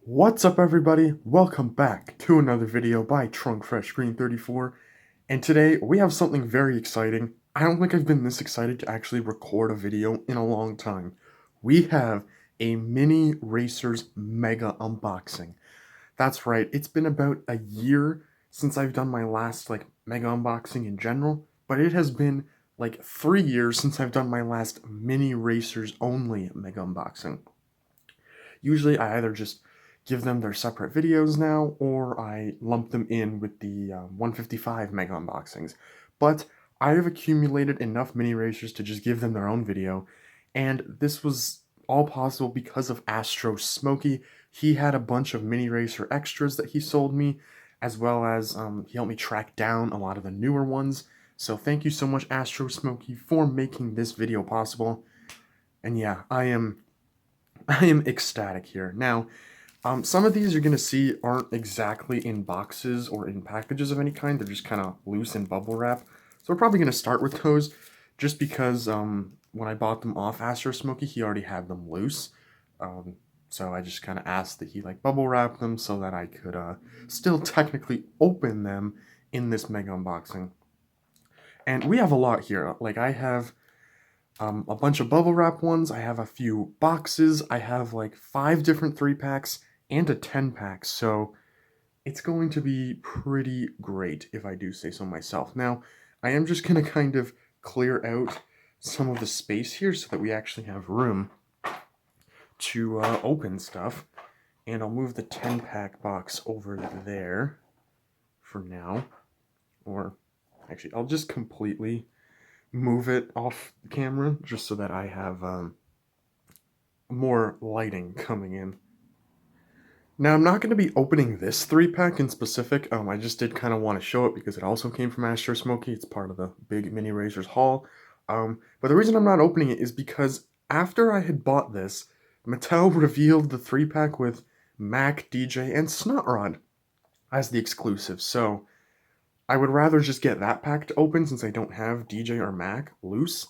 What's up everybody? Welcome back to another video by Trunk Fresh Green 34, and today we have something very exciting. I don't think I've been this excited to actually record a video in a long time. We have a Mini Racers Mega Unboxing. That's right, it's been about a year since I've done my last Mega Unboxing in general, but it has been like 3 years since I've done my last Mini Racers only Mega Unboxing. Usually I either just give them their separate videos now, or I lump them in with the 155 Mega Unboxings. But I have accumulated enough mini racers to just give them their own video, and this was all possible because of Astro Smokey. He had a bunch of mini racer extras that he sold me, as well as he helped me track down a lot of the newer ones. So thank you so much, Astro Smokey, for making this video possible. And yeah, I am ecstatic here. Now, some of these you're going to see aren't exactly in boxes or in packages of any kind. They're just kind of loose in bubble wrap. So we're probably going to start with those just because when I bought them off Astro Smokey, he already had them loose. So I just kind of asked that he bubble wrap them so that I could still technically open them in this mega unboxing. And we have a lot here. I have a bunch of bubble wrap ones. I have a few boxes. I have 5 different 3-packs and a 10-pack, so it's going to be pretty great if I do say so myself. Now, I am just going to kind of clear out some of the space here so that we actually have room to open stuff, and I'll move the 10-pack box over there for now, or actually I'll just completely move it off the camera just so that I have more lighting coming in. Now, I'm not going to be opening this 3-pack in specific. I just did kind of want to show it because it also came from Astro Smokey. It's part of the big Mini Racers haul. But the reason I'm not opening it is because after I had bought this, Mattel revealed the 3-pack with Mac, DJ, and Snotrod as the exclusive. So I would rather just get that pack to open since I don't have DJ or Mac loose.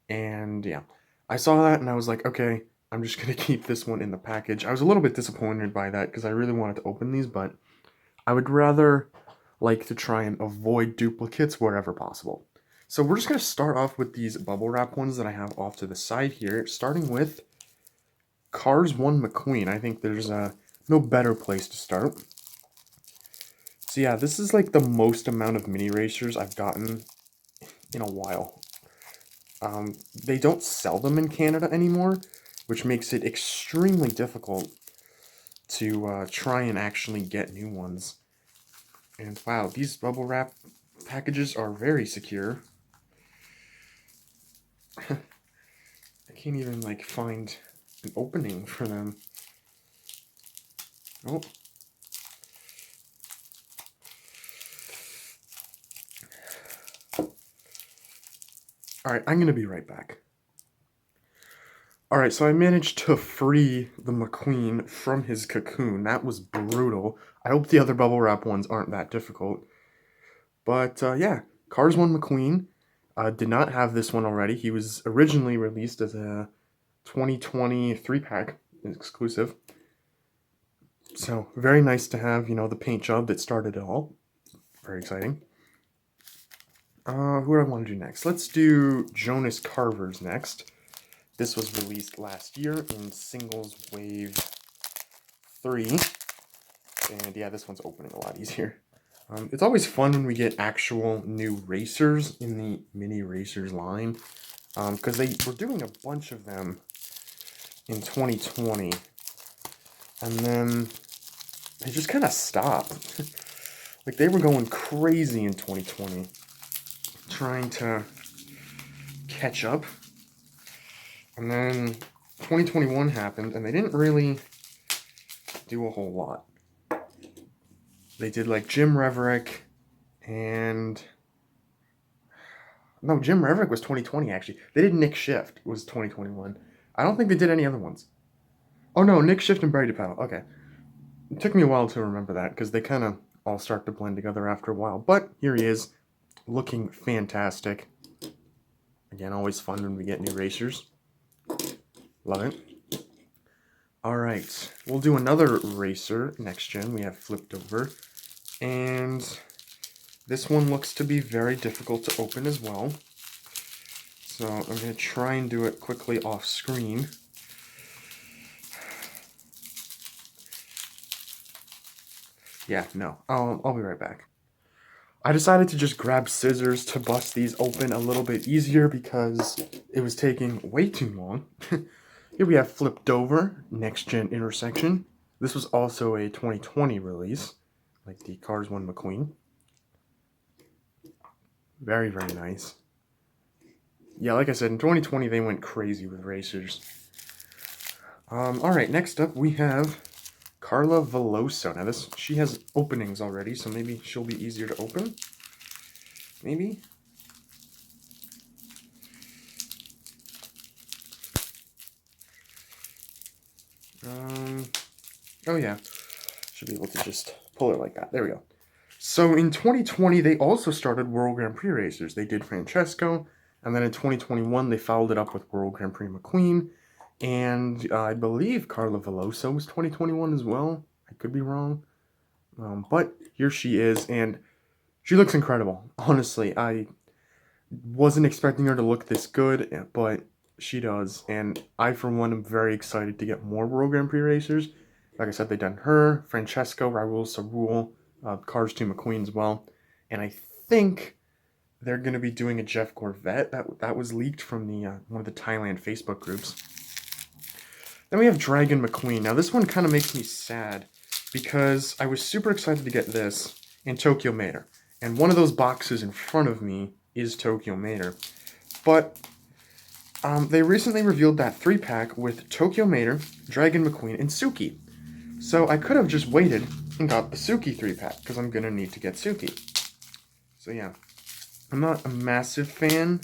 And yeah, I saw that and I was like, okay, I'm just going to keep this one in the package. I was a little bit disappointed by that because I really wanted to open these, but I would rather like to try and avoid duplicates wherever possible. So we're just going to start off with these bubble wrap ones that I have off to the side here, starting with Cars 1 McQueen. I think there's no better place to start. So yeah, this is the most amount of mini racers I've gotten in a while. They don't sell them in Canada anymore, which makes it extremely difficult to try and actually get new ones. And wow, these bubble wrap packages are very secure. I can't even find an opening for them. Oh. Alright, I'm going to be right back. Alright, so I managed to free the McQueen from his cocoon. That was brutal. I hope the other bubble wrap ones aren't that difficult. But yeah, Cars 1 McQueen did not have this one already. He was originally released as a 2020 3-pack exclusive. So very nice to have, the paint job that started it all. Very exciting. Who do I want to do next? Let's do Jonas Carvers next. This was released last year in Singles Wave 3. And yeah, this one's opening a lot easier. It's always fun when we get actual new racers in the Mini Racers line. Because they were doing a bunch of them in 2020. And then they just kind of stopped. They were going crazy in 2020. Trying to catch up. And then 2021 happened, and they didn't really do a whole lot. They did Jim Reverick, and no, Jim Reverick was 2020 actually. They did Nick Shift was 2021. I don't think they did any other ones. Oh no, Nick Shift and Brady Powell. Okay, it took me a while to remember that because they kind of all start to blend together after a while. But here he is, looking fantastic. Again, always fun when we get new racers. Love it. Alright, we'll do another racer next gen. We have flipped over. And this one looks to be very difficult to open as well. So I'm going to try and do it quickly off screen. Yeah, no, I'll be right back. I decided to just grab scissors to bust these open a little bit easier because it was taking way too long. Here we have Flipped Over, Next Gen Intersection. This was also a 2020 release, like the Cars 1 McQueen. Very, very nice. Yeah, like I said, in 2020 they went crazy with racers. Alright, next up we have Carla Veloso. Now she has openings already, so maybe she'll be easier to open. Maybe? Oh yeah, should be able to just pull it like that. There we go. So in 2020, they also started World Grand Prix racers. They did Francesco, and then in 2021, they followed it up with World Grand Prix McQueen, and I believe Carla Veloso was 2021 as well. I could be wrong, but here she is, and she looks incredible. Honestly, I wasn't expecting her to look this good, but she does, and I, for one, am very excited to get more World Grand Prix racers. Like I said, they've done her, Francesco, Raul Sarul, Cars 2 McQueen as well, and I think they're going to be doing a Jeff Corvette. That was leaked from the one of the Thailand Facebook groups. Then we have Dragon McQueen. Now this one kind of makes me sad because I was super excited to get this in Tokyo Mater, and one of those boxes in front of me is Tokyo Mater, but they recently revealed that 3-pack with Tokyo Mater, Dragon McQueen, and Suki. So I could have just waited and got the Suki 3-pack, because I'm going to need to get Suki. So yeah, I'm not a massive fan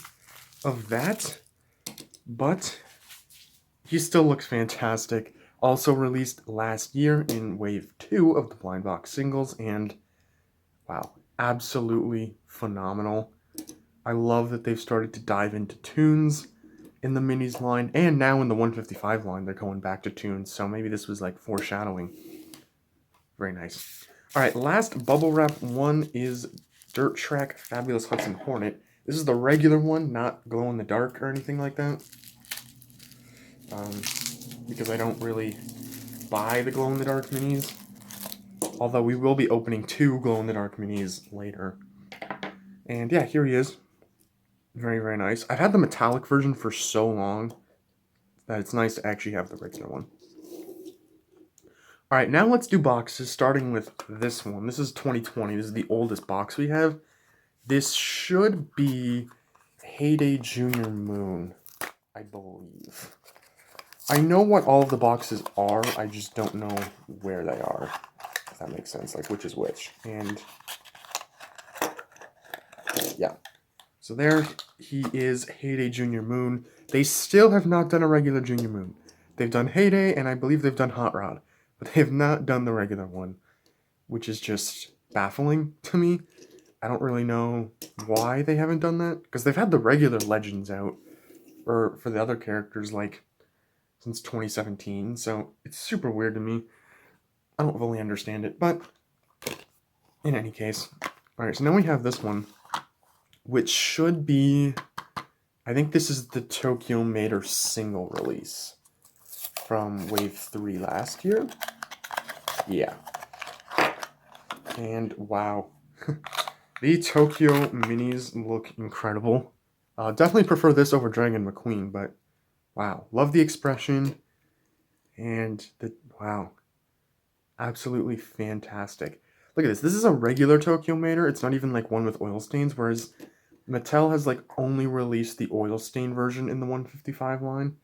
of that, but he still looks fantastic. Also released last year in Wave 2 of the Blind Box singles, and wow, absolutely phenomenal. I love that they've started to dive into tunes in the minis line, and now in the 155 line they're going back to tunes, so maybe this was like foreshadowing. Very nice. Alright, last bubble wrap one is Dirt Track Fabulous Hudson Hornet. This is the regular one, not glow in the dark or anything like that, because I don't really buy the glow in the dark minis, although we will be opening 2 glow in the dark minis later. And yeah, here he is. Very, very nice. I've had the metallic version for so long that it's nice to actually have the regular one. Alright, now let's do boxes, starting with this one. This is 2020. This is the oldest box we have. This should be Heyday Junior Moon, I believe. I know what all of the boxes are, I just don't know where they are, if that makes sense, like which is which. And yeah. So there he is, Heyday Junior Moon. They still have not done a regular Junior Moon. They've done Heyday, and I believe they've done Hot Rod. But they have not done the regular one, which is just baffling to me. I don't really know why they haven't done that, because they've had the regular Legends out for the other characters, like, since 2017, so it's super weird to me. I don't fully understand it, but in any case. Alright, so now we have this one, which should be, I think this is the Tokyo Mater single release from Wave 3 last year. Yeah. And wow. The Tokyo minis look incredible. Definitely prefer this over Dragon McQueen, but wow. Love the expression. And wow. Absolutely fantastic. Look at this. This is a regular Tokyo Mater. It's not even like one with oil stains, whereas Mattel has like only released the oil stain version in the 155 line.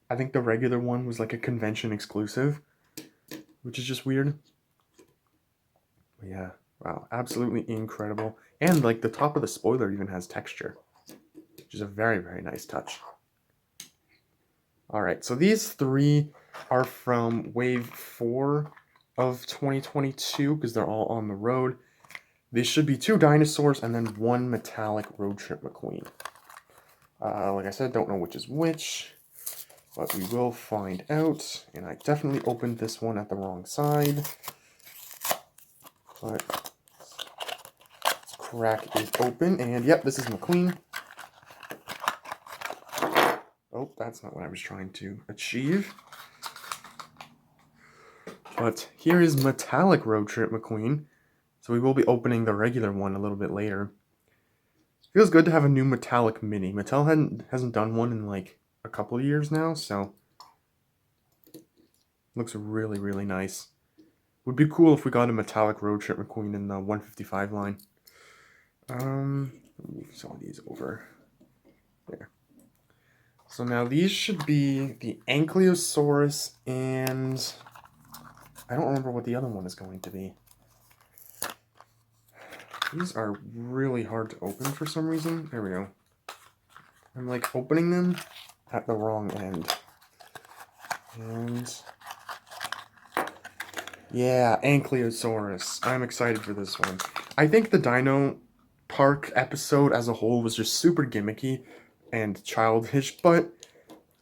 I think the regular one was like a convention exclusive, which is just weird. But yeah, wow, absolutely incredible. And like the top of the spoiler even has texture, which is a very, very nice touch. Alright, so these 3 are from Wave 4 of 2022, because they're all on the road. These should be 2 dinosaurs and then 1 metallic road trip McQueen. Like I said, don't know which is which. but we will find out. And I definitely opened this one at the wrong side. But this crack is open, and yep, this is McQueen. Oh, that's not what I was trying to achieve. But here is Metallic Road Trip McQueen. So we will be opening the regular one a little bit later. Feels good to have a new metallic mini. Mattel hasn't done one in like a couple of years now, so looks really, really nice. Would be cool if we got a Metallic Road Trip McQueen in the 155 line. Move some of these over there. So now these should be the Ankylosaurus, and I don't remember what the other one is going to be. These are really hard to open for some reason. There we go. I'm like opening them at the wrong end. And yeah, Ankylosaurus. I'm excited for this one. I think the Dino Park episode as a whole was just super gimmicky and childish, but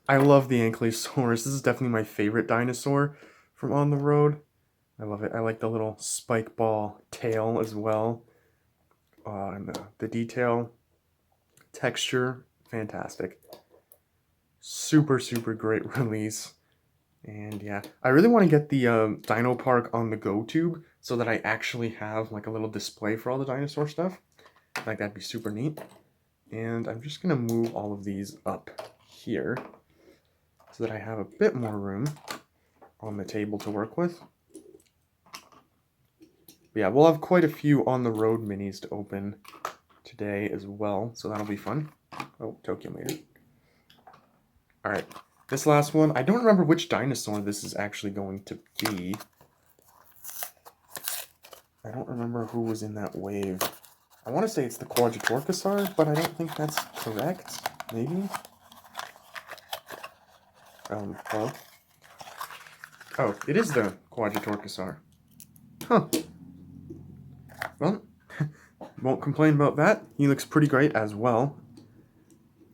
I love the Ankylosaurus. This is definitely my favorite dinosaur from On the Road. I love it. I like the little spike ball tail as well. And the detail, texture, fantastic. Super, super great release. And yeah, I really want to get the Dino Park on the Go tube so that I actually have like a little display for all the dinosaur stuff. Like that'd be super neat. And I'm just going to move all of these up here so that I have a bit more room on the table to work with. But yeah, we'll have quite a few on the road minis to open today as well, so that'll be fun. Oh, Tokyo Mater. Alright, this last one, I don't remember which dinosaur this is actually going to be. I don't remember who was in that wave. I want to say it's the Quadrotorquosar, but I don't think that's correct. Maybe? Well. Oh, it is the Quadrotorquosar. Huh. Well, won't complain about that. He looks pretty great as well.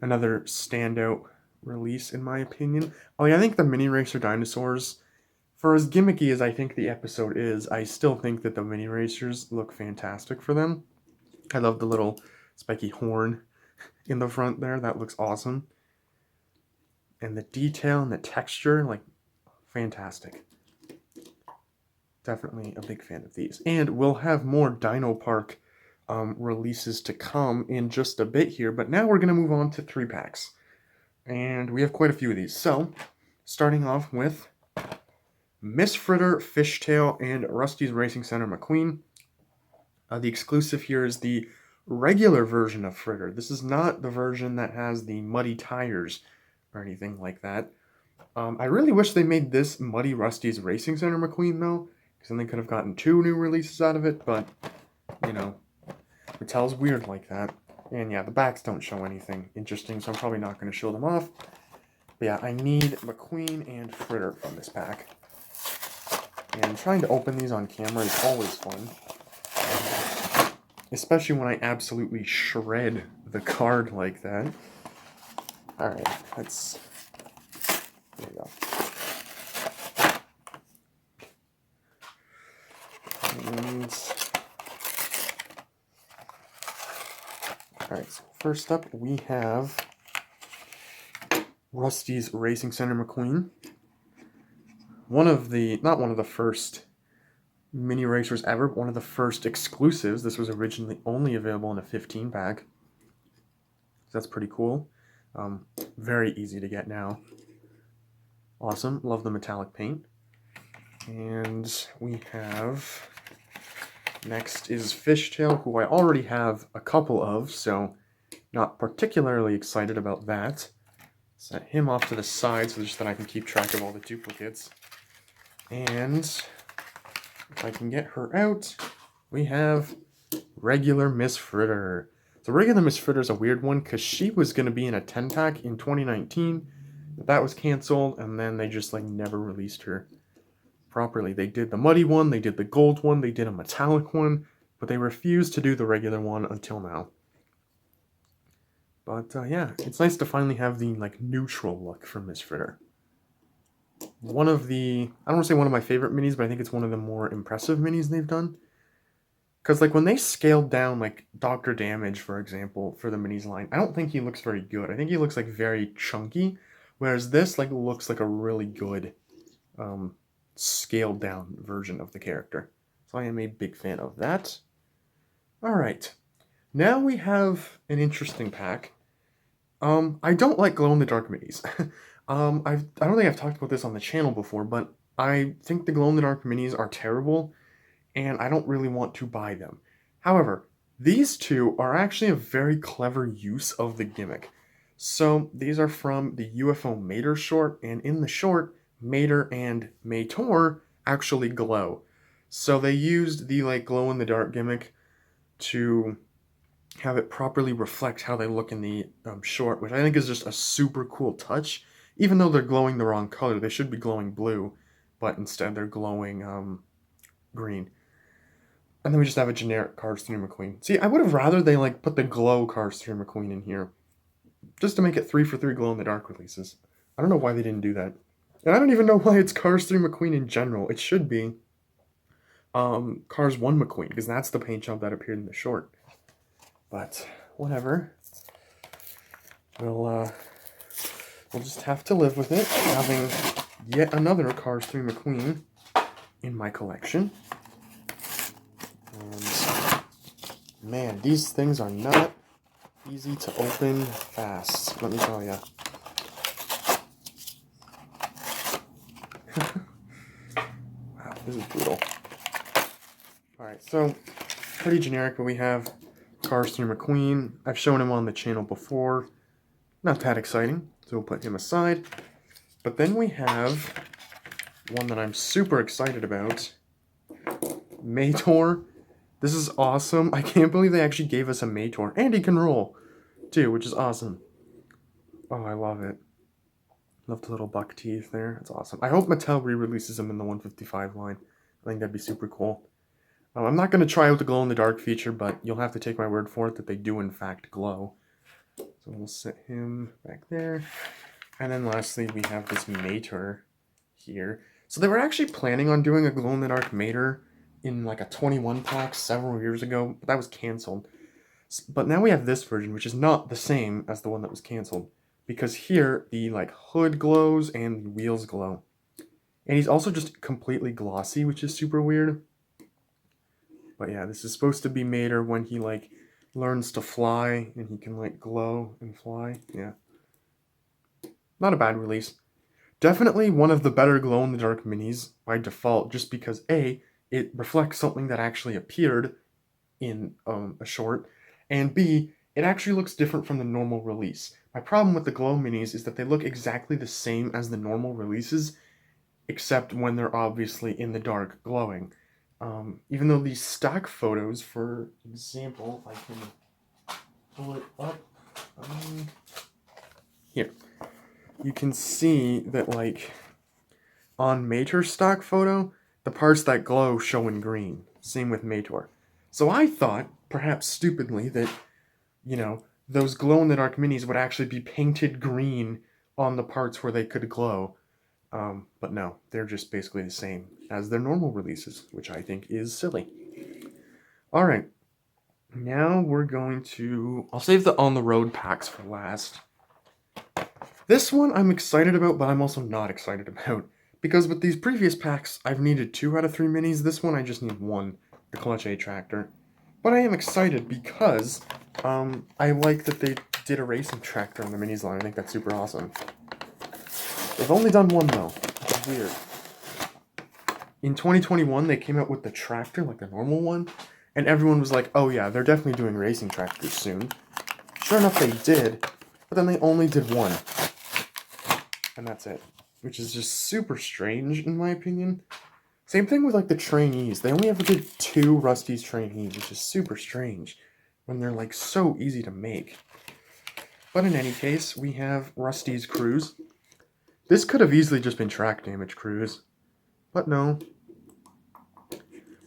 Another standout release, in my opinion. Oh yeah, I think the Mini Racer dinosaurs, for as gimmicky as I think the episode is, I still think that the Mini Racers look fantastic for them. I love the little spiky horn in the front there. That looks awesome. And the detail and the texture, like, fantastic. Definitely a big fan of these. And we'll have more Dino Park releases to come in just a bit here, but now we're going to move on to 3-packs. And we have quite a few of these. So, starting off with Miss Fritter, Fishtail, and Rusty's Racing Center McQueen. The exclusive here is the regular version of Fritter. This is not the version that has the muddy tires or anything like that. I really wish they made this Muddy Rusty's Racing Center McQueen, though, because then they could have gotten 2 new releases out of it, but, you know, Mattel's weird like that. And yeah, the backs don't show anything interesting, so I'm probably not going to show them off. But yeah, I need McQueen and Fritter from this pack. And trying to open these on camera is always fun. Especially when I absolutely shred the card like that. Alright, let's... There we go. And... Alright, so first up we have Rusty's Racing Center McQueen. Not one of the first mini racers ever, but one of the first exclusives. This was originally only available in a 15-pack. So that's pretty cool. Very easy to get now. Awesome. Love the metallic paint. And we have... Next is Fishtail, who I already have a couple of, so not particularly excited about that. Set him off to the side so just that I can keep track of all the duplicates. And if I can get her out, we have regular Miss Fritter. So regular Miss Fritter is a weird one because she was going to be in a 10-pack in 2019. But that was canceled, and then they just like never released her properly. They did the muddy one, they did the gold one, they did a metallic one, but they refused to do the regular one until now. But yeah, it's nice to finally have the like neutral look from Miss Fritter. one of the, I don't want to say one of my favorite minis, but I think it's one of the more impressive minis they've done. Because, like, when they scaled down, like, Dr. Damage, for example, for the minis line, I don't think he looks very good. I think he looks, like, very chunky, whereas this, like, looks like a really good scaled down version of the character. So I am a big fan of that. Alright, now we have an interesting pack. I don't like glow-in-the-dark minis. I don't think I've talked about this on the channel before, but I think the glow-in-the-dark minis are terrible, and I don't really want to buy them. However, these two are actually a very clever use of the gimmick. So these are from the UFM Mater short, and in the short, Mater and Mator actually glow. So they used the like glow-in-the-dark gimmick to have it properly reflect how they look in the short, which I think is just a super cool touch. Even though they're glowing the wrong color, they should be glowing blue, but instead they're glowing green. And then we just have a generic Cars 3 McQueen. See, I would have rather they like put the glow Cars 3 McQueen in here, just to make it 3 for 3 glow-in-the-dark releases. I don't know why they didn't do that. And I don't even know why it's Cars 3 McQueen in general. It should be Cars 1 McQueen, because that's the paint job that appeared in the short. But whatever. We'll just have to live with it, having yet another Cars 3 McQueen in my collection. And man, these things are not easy to open fast, let me tell you. Wow, this is brutal. Alright, so pretty generic, but we have Cars 3 McQueen. I've shown him on the channel before. Not that exciting, so we'll put him aside. But then we have one that I'm super excited about. Mator. This is awesome. I can't believe they actually gave us a Mator. And he can roll, too, which is awesome. Oh, I love it. Love the little buck teeth there. That's awesome. I hope Mattel re-releases him in the 155 line. I think that'd be super cool. I'm not going to try out the glow-in-the-dark feature, but you'll have to take my word for it that they do, in fact, glow. So we'll set him back there. And then lastly, we have this Mator here. So they were actually planning on doing a glow-in-the-dark Mator in like a 21 pack several years ago, but that was canceled. But now we have this version, which is not the same as the one that was canceled, because here the like hood glows and the wheels glow. And he's also just completely glossy, which is super weird. But yeah, this is supposed to be Mater when he like learns to fly and he can like glow and fly. Yeah. Not a bad release. Definitely one of the better glow-in-the-dark minis by default, just because A, it reflects something that actually appeared in a short, and B, it actually looks different from the normal release. My problem with the glow minis is that they look exactly the same as the normal releases, except when they're obviously in the dark glowing. Even though these stock photos, for example, I can pull it up. Here. You can see that, like, on Mator's stock photo, the parts that glow show in green. Same with Mator. So I thought, perhaps stupidly, that, you know, those glow-in-the-dark minis would actually be painted green on the parts where they could glow. But no, they're just basically the same as their normal releases, which I think is silly. Alright, now we're going to... I'll save the on-the-road packs for last. This one I'm excited about, but I'm also not excited about. Because with these previous packs, I've needed 2 out of 3 minis. This one I just need 1, the Clutch A Tractor. But I am excited because I like that they did a racing tractor on the minis line. I think that's super awesome. They've only done 1 though, which is weird. In 2021, they came out with the tractor, like the normal one, and everyone was like, oh yeah, they're definitely doing racing tractors soon. Sure enough, they did, but then they only did 1. And that's it. Which is just super strange, in my opinion. Same thing with, like, the trainees. They only ever did 2 Rusteze trainees, which is super strange, when they're, like, so easy to make. But in any case, we have Rusteze Cruz. This could have easily just been track damage Cruz, but no.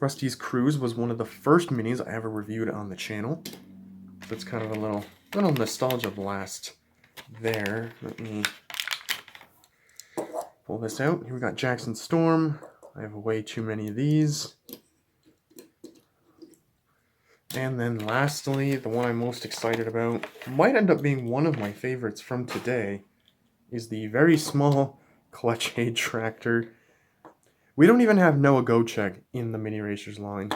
Rusteze Cruz was one of the first minis I ever reviewed on the channel. So it's kind of a little nostalgia blast there. Let me pull pull this out. Here we got Jackson Storm. I have way too many of these. And then lastly, the one I'm most excited about, might end up being one of my favorites from today, is the very small Clutch Aid Tractor. We don't even have Noah Gocheck in the Mini Racers line,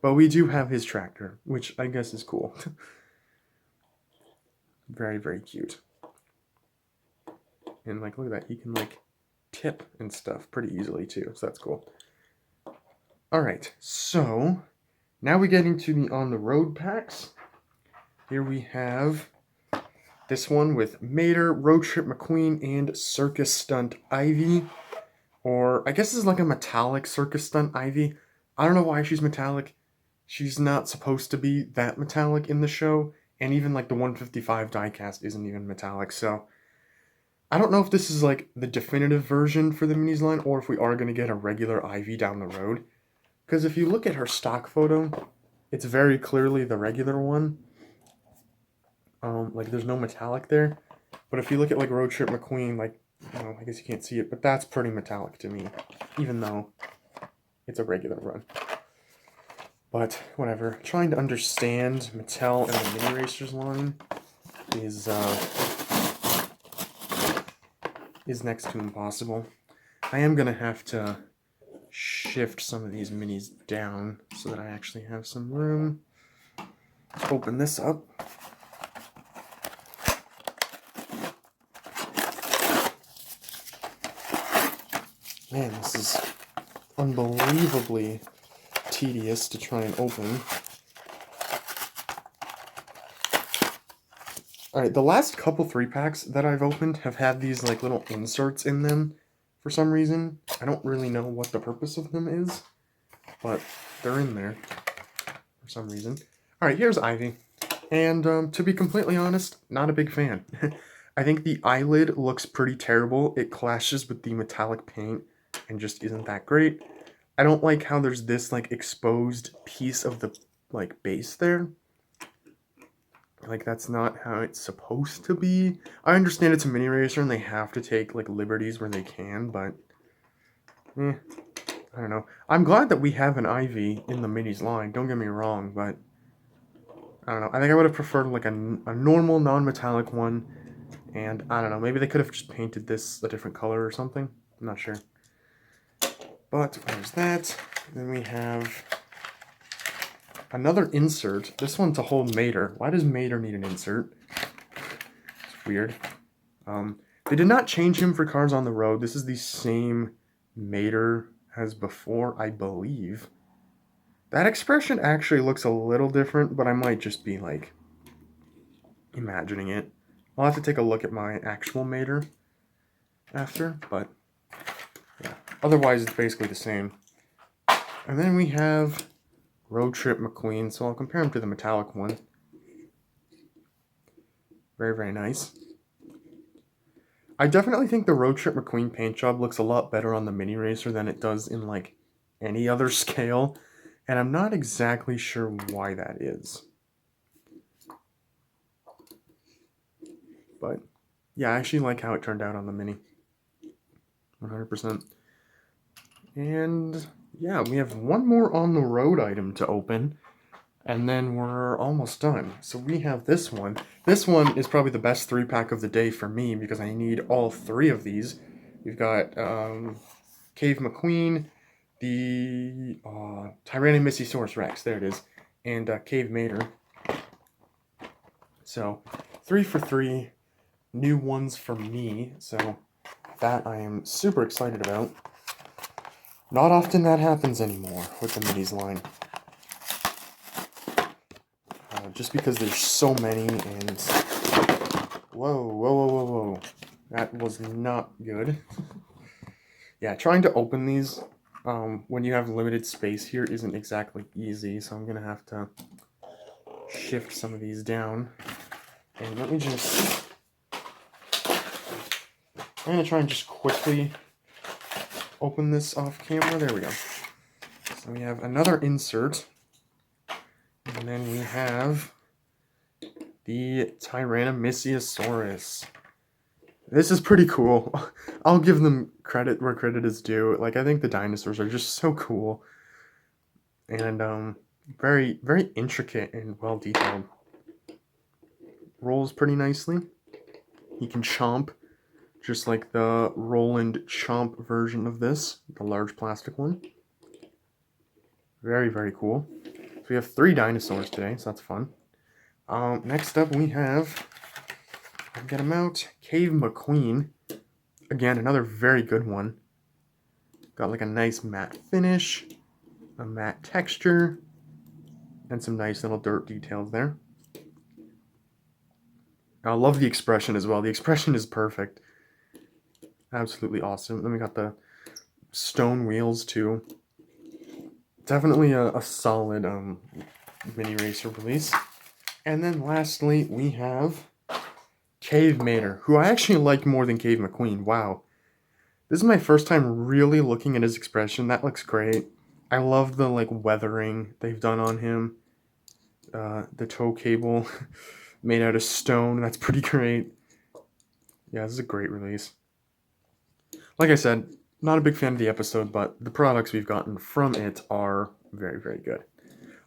but we do have his tractor, which I guess is cool. Very, very cute. And like, look at that, he can like tip and stuff pretty easily too, so that's cool. Alright, so now we get into the on the road packs. Here we have this one with Mator, Road Trip McQueen, and Circus Stunt Ivy. Or I guess this is like a metallic Circus Stunt Ivy. I don't know why she's metallic. She's not supposed to be that metallic in the show. And even like the 155 diecast isn't even metallic. So I don't know if this is like the definitive version for the minis line, or if we are going to get a regular Ivy down the road. Because if you look at her stock photo, it's very clearly the regular one. Like there's no metallic there. But if you look at like Road Trip McQueen, like, I guess you can't see it, but that's pretty metallic to me, even though it's a regular run. But whatever. Trying to understand Mattel and the Mini Racers line is next to impossible. I am gonna have to shift some of these minis down so that I actually have some room. Let's open this up. Man, this is unbelievably tedious to try and open. Alright, the last couple 3-packs that I've opened have had these like little inserts in them for some reason. I don't really know what the purpose of them is, but they're in there for some reason. Alright, here's Ivy. And to be completely honest, not a big fan. I think the eyelid looks pretty terrible. It clashes with the metallic paint and just isn't that great. I don't like how there's this like exposed piece of the like base there. Like that's not how it's supposed to be. I understand it's a mini racer and they have to take like liberties where they can, but I don't know. I'm glad that we have an Ivy in the minis line, don't get me wrong, but I don't know. I think I would have preferred like a normal non-metallic one, and I don't know, maybe they could have just painted this a different color or something. I'm not sure. But there's that. Then we have another insert. This one to hold Mator. Why does Mator need an insert? It's weird. They did not change him for cars on the road. This is the same Mator as before, I believe. That expression actually looks a little different, but I might just be like imagining it. I'll have to take a look at my actual Mator after, but yeah. Otherwise, it's basically the same. And then we have Road Trip McQueen, so I'll compare him to the metallic one. Very, very nice. I definitely think the Road Trip McQueen paint job looks a lot better on the Mini Racer than it does in, like, any other scale. And I'm not exactly sure why that is. But, yeah, I actually like how it turned out on the Mini. 100%. And yeah, we have one more on the road item to open, and then we're almost done. So we have this one. This one is probably the best 3-pack of the day for me because I need all 3 of these. We've got Cave McQueen, the Tyranamissiasaurus Rex, there it is, and Cave Mator. So 3 for 3, new ones for me, so that I am super excited about. Not often that happens anymore with the minis line. Just because there's so many and... Whoa, whoa, whoa, whoa, whoa. That was not good. Yeah, trying to open these when you have limited space here isn't exactly easy, so I'm going to have to shift some of these down. And let me just... I'm going to try and just quickly open this off camera. There we go. So we have another insert. And then we have the Tyranamissiasaurus. This is pretty cool. I'll give them credit where credit is due. Like, I think the dinosaurs are just so cool. And, very, very intricate and well detailed. Rolls pretty nicely. He can chomp, just like the Roland Chomp version of this, the large plastic one. Very, very cool. So we have 3 dinosaurs today, so that's fun. Next up we have, get him out, Cave McQueen. Again, another very good one. Got like a nice matte finish, a matte texture, and some nice little dirt details there. I love the expression as well. The expression is perfect. Absolutely awesome. Then we got the stone wheels too. Definitely a solid mini racer release. And then lastly, we have Cave Mater, who I actually like more than Cave McQueen. Wow. This is my first time really looking at his expression. That looks great. I love the like weathering they've done on him. The tow cable made out of stone. That's pretty great. Yeah, this is a great release. Like I said, not a big fan of the episode, but the products we've gotten from it are very, very good.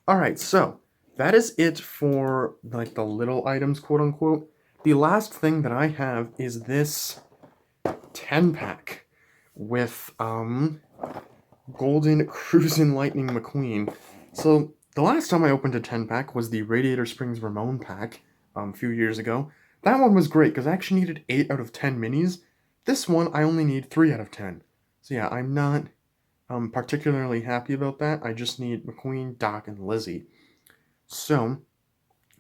Alright, so that is it for like the little items, quote unquote. The last thing that I have is this 10-pack with Golden Cruz and Lightning McQueen. So the last time I opened a 10-pack was the Radiator Springs Ramone pack a few years ago. That one was great because I actually needed 8 out of 10 minis. This one I only need 3 out of 10. So yeah, I'm not particularly happy about that. I just need McQueen, Doc, and Lizzie. So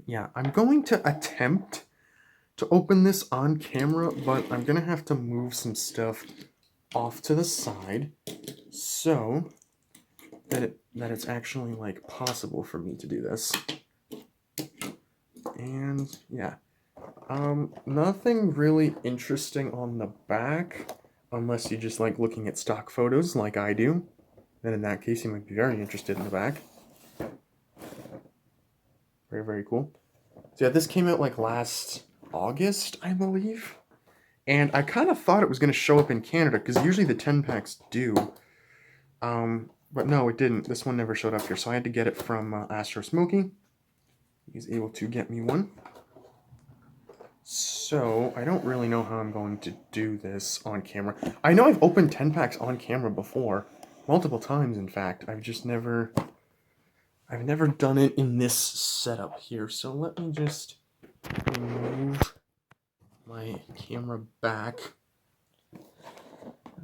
yeah, I'm going to attempt to open this on camera, but I'm gonna have to move some stuff off to the side so that it's actually like possible for me to do this. And yeah, nothing really interesting on the back, unless you just like looking at stock photos like I do. Then in that case, you might be very interested in the back. Very, very cool. So yeah, this came out like last August, I believe. And I kind of thought it was going to show up in Canada, because usually the 10-packs do. But no, it didn't. This one never showed up here, so I had to get it from Astro Smokey. He's able to get me one. So, I don't really know how I'm going to do this on camera. I know I've opened 10-packs on camera before. Multiple times, in fact. I've never done it in this setup here. So let me just move my camera back. And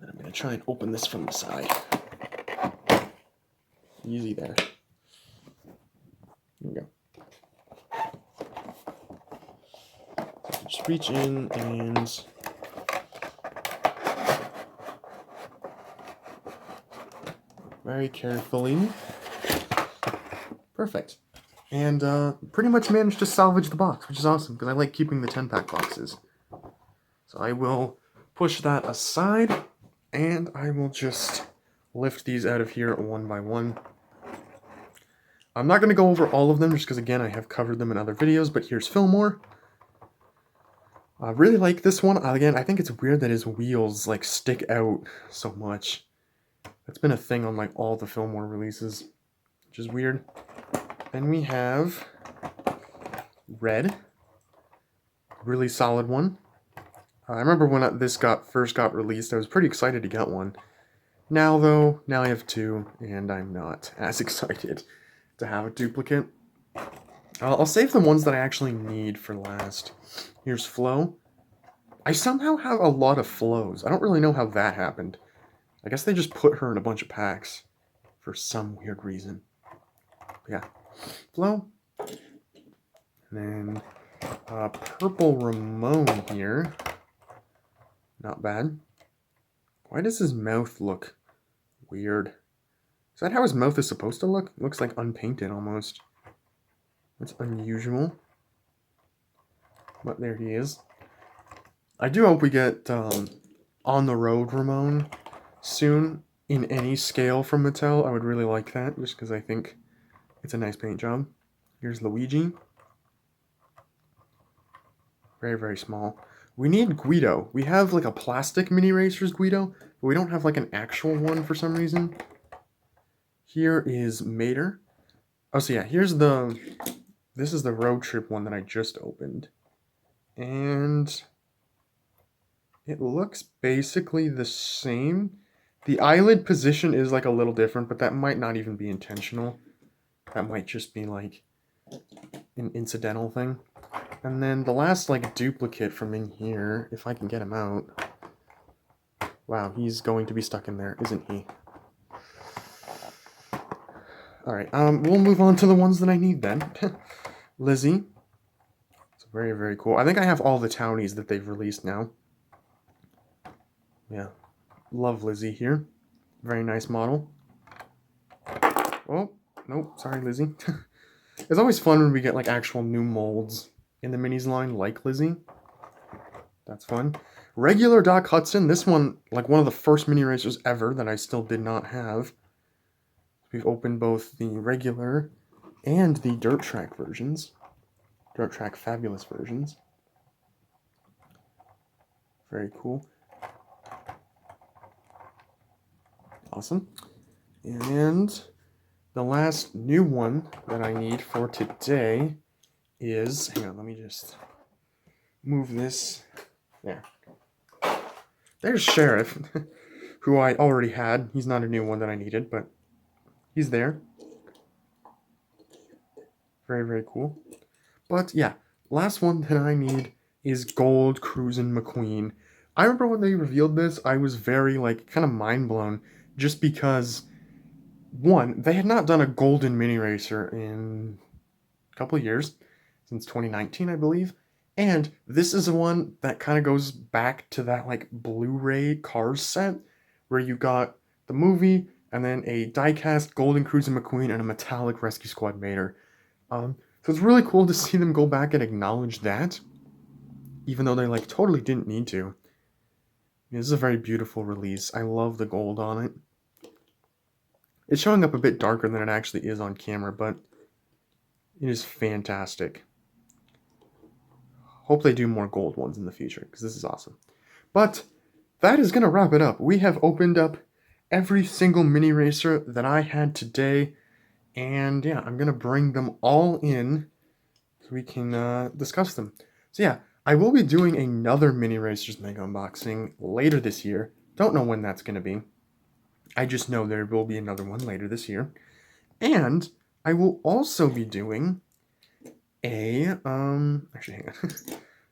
then I'm going to try and open this from the side. Easy there. Here we go. So just reach in and very carefully. Perfect. And pretty much managed to salvage the box, which is awesome, because I like keeping the 10-pack boxes. So I will push that aside, and I will just lift these out of here one by one. I'm not going to go over all of them, just because, again, I have covered them in other videos, but here's Fillmore. I really like this one. Again, I think it's weird that his wheels, like, stick out so much. That's been a thing on, like, all the Fillmore releases, which is weird. Then we have Red. Really solid one. I remember when this first got released, I was pretty excited to get one. Now, though, now I have 2, and I'm not as excited to have a duplicate. I'll save the ones that I actually need for last. Here's Flo. I somehow have a lot of Flows. I don't really know how that happened. I guess they just put her in a bunch of packs for some weird reason. But yeah, Flo. And then Purple Ramone here. Not bad. Why does his mouth look weird? Is that how his mouth is supposed to look? It looks like unpainted almost. That's unusual. But there he is. I do hope we get On the Road Ramone soon in any scale from Mattel. I would really like that, just because I think it's a nice paint job. Here's Luigi. Very, very small. We need Guido. We have like a plastic mini racers Guido, but we don't have like an actual one for some reason. Here is Mater. Oh, so yeah, this is the road trip one that I just opened. And it looks basically the same. The eyelid position is like a little different, but that might not even be intentional. That might just be like an incidental thing. And then the last like duplicate from in here, if I can get him out. Wow, he's going to be stuck in there, isn't he? Alright, we'll move on to the ones that I need then. Lizzie. It's very, very cool. I think I have all the townies that they've released now. Yeah. Love Lizzie here. Very nice model. Oh, nope, sorry Lizzie. It's always fun when we get like actual new molds in the minis line like Lizzie. That's fun. Regular Doc Hudson. This one, like one of the first mini racers ever that I still did not have. We've opened both the regular and the dirt track versions. Dirt track fabulous versions. Very cool. Awesome. And the last new one that I need for today is, hang on, let me just move this. There. There's Sheriff, who I already had. He's not a new one that I needed, but he's there. Very, very cool. But yeah, last one that I need is Gold Cruz and McQueen. I remember when they revealed this, I was very, like, kind of mind blown, just because, one, they had not done a golden mini racer in a couple of years, since 2019, I believe. And this is one that kind of goes back to that, like, Blu-ray Cars set, where you got the movie, and then a die-cast Golden Cruz and McQueen and a metallic Rescue Squad Mater. So it's really cool to see them go back and acknowledge that, even though they, like, totally didn't need to. This is a very beautiful release. I love the gold on it. It's showing up a bit darker than it actually is on camera, but it is fantastic. Hope they do more gold ones in the future, because this is awesome. But that is going to wrap it up. We have opened up every single mini racer that I had today, and yeah, I'm going to bring them all in so we can discuss them. So yeah, I will be doing another mini racers mega unboxing later this year. Don't know when that's going to be. I just know there will be another one later this year. And I will also be doing a, actually hang on.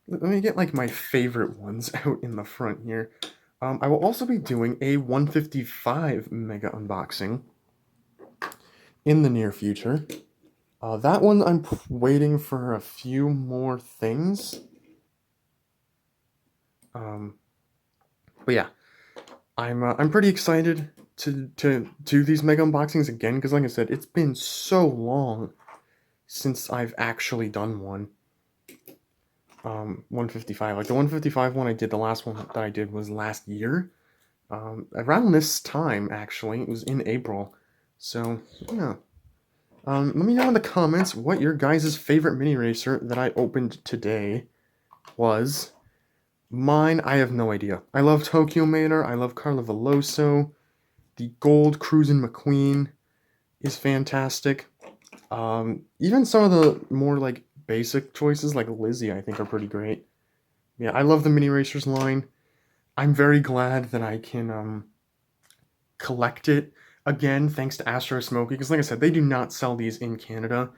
Let me get like my favorite ones out in the front here. I will also be doing a 155 mega unboxing in the near future. That one I'm waiting for a few more things. But yeah, I'm pretty excited to do these mega unboxings again, because like I said, it's been so long since I've actually done one. 155, like the 155 one I did, the last one that I did was last year. Around this time, actually, it was in April. So, yeah. Let me know in the comments what your guys' favorite mini racer that I opened today was. Mine, I have no idea. I love Tokyo Mater, I love Carla Veloso. The Gold Cruz and McQueen is fantastic. Even some of the more like basic choices like Lizzie I think are pretty great. Yeah, I love the mini racers line. I'm very glad that I can collect it again thanks to Astro Smokey, because like I said, they do not sell these in Canada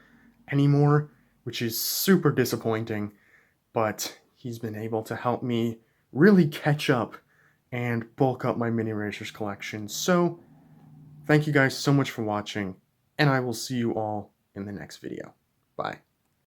anymore, which is super disappointing, but he's been able to help me really catch up and bulk up my mini racers collection. So thank you guys so much for watching, and I will see you all in the next video. Bye.